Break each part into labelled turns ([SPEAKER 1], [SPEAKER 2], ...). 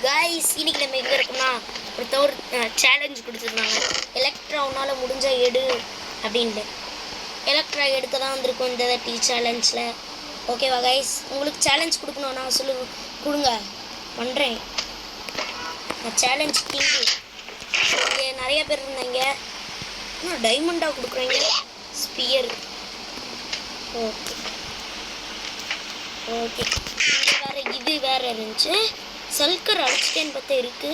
[SPEAKER 1] guys, இன்னைக்கு நம்ம எங்க இருக்கோம்னா ஒரு சேலஞ்ச் கொடுத்துருந்தாங்க. எலக்ட்ரா உன்னால முடிஞ்சா எடு அப்படின்ட்டு. எலக்ட்ரா எடுக்க தான் வந்திருக்கோம் இந்த டீ சேலஞ்சில். ஓகேவா கைஸ், உங்களுக்கு சேலஞ்ச் கொடுக்கணும்னா கொடுங்க, பண்ணுறேன். நான் சேலஞ்ச் கிங்கு. இங்கே நிறைய பேர் இருந்தாங்க. இன்னும் டைமண்டாக கொடுக்குறீங்க. ஸ்பியர். ஓகே ஓகே, இது வேறு இருந்துச்சு. சல்கர் அடிச்சிட்டேன்னு பார்த்தா இருக்கு.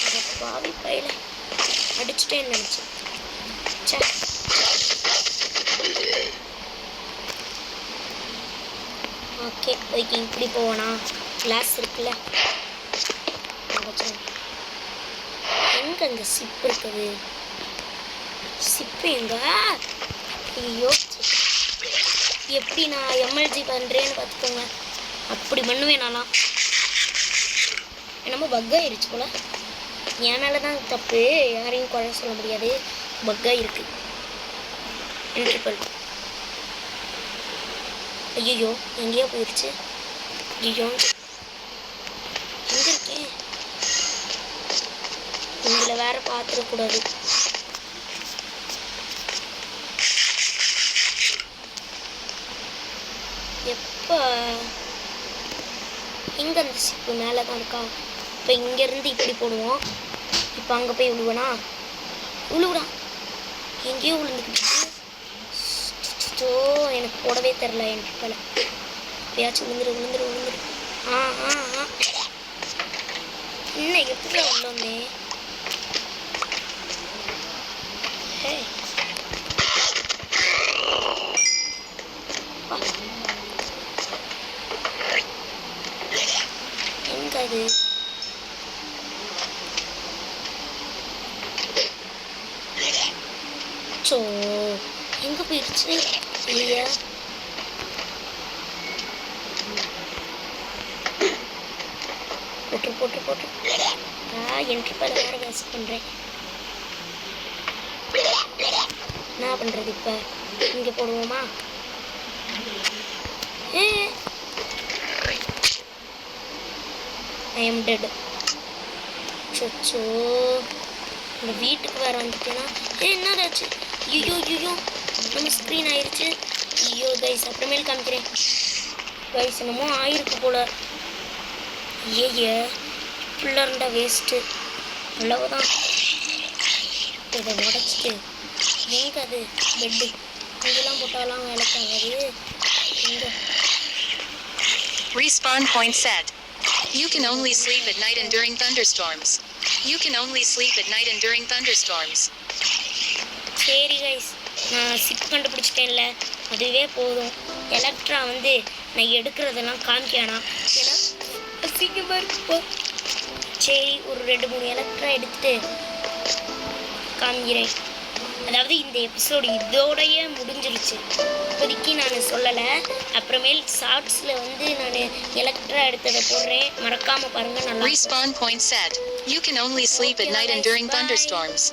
[SPEAKER 1] அதை பாவி பையில அடிச்சிட்டேன்னு நினச்சேன். ஓகே ஓகே, இப்படி போவோனா? கிளாஸ் இருக்குல்ல, எங்கே அங்கே சிப் இருக்குது? சிப்பு எங்க? ஐயோ, எப்படி நான் எம்எல்ஜி பண்ணுறேன்னு பார்த்துக்கோங்க. அப்படி பண்ணுவேன் நான்லாம். என்னமோ பக்காயிருச்சு போல. என் மேலே தான் தப்பு, யாரையும் குறை சொல்ல முடியாது. பக்காயிருக்கு. ஐயோ, எங்கேயோ போயிடுச்சு. ஐயோ, எங்கே இருக்கேன்? இதில் வேற பார்த்துடக்கூடாது. எப்போ எங்கே அந்த சிப்பு மேலே தான் இருக்கா? இப்போ இங்கேருந்து இப்படி போடுவோம். இப்போ அங்கே போய் விழுவனா? விழுவுடா, எங்கேயோ விழுந்துக்கிட்டு. ஸோ எனக்கு போடவே தெரில. என் ட்ரிப்பில் எப்பயாச்சும் விழுந்துரு. ஆ ஆ ஆ, இன்னும் எப்படி உள்ளோன்னே. ஹே, எங்க அது? ஸோ எங்கே போயிடுச்சு? இல்லையா, போட்டு என் ட்ரிப்பில் வேறு வேஸ்ட் பண்ணுறேன். என்ன பண்ணுறது இப்போ? இங்கே போடுவோமா? I am dead. சோ இந்த வீட்டுக்கு வேறு வந்துட்டேன்னா என்னதாச்சு? ஐயோ, நம்ம ஸ்க்ரீன் ஆயிடுச்சு. ஐயோ கைஸ், அப்புறமேல் காமிக்கிறேன். கைஸ், என்னமோ ஆயிருக்கு போல. ஃபுல்லாக இருந்தால் வேஸ்ட்டு. அவ்வளவுதான். இதை உடச்சிட்டு எங்கே அது பெட்டு? இங்கெல்லாம் போட்டாலாம் வேலைக்காகாது. எங்கே?
[SPEAKER 2] Respawn point set. You can only sleep at night and during thunderstorms.
[SPEAKER 1] சரி கைஸ், நான் சிப் கண்டுபிடிச்சிட்டேன்ல, அதுவே போதும். எலக்ட்ரா வந்து நான் எடுக்கிறதெல்லாம் காமிக்கானா, ஏன்னா அசிங்கமாக இருக்குப்போ. சரி, ஒரு 2-3 எலக்ட்ரா எடுத்துட்டு காமிக்கிறேன். அதாவது இந்த எபிசோடு இதோடையே முடிஞ்சிருச்சு. இப்போதைக்கு நான் சொல்லலை. அப்புறமேல் ஷார்ட்ஸில் வந்து நான் எலக்ட்ரா எடுத்ததை போடுறேன். மறக்காமல் பாருங்கள். நல்லா.
[SPEAKER 2] Respawn point set. You can only sleep at night and during thunderstorms.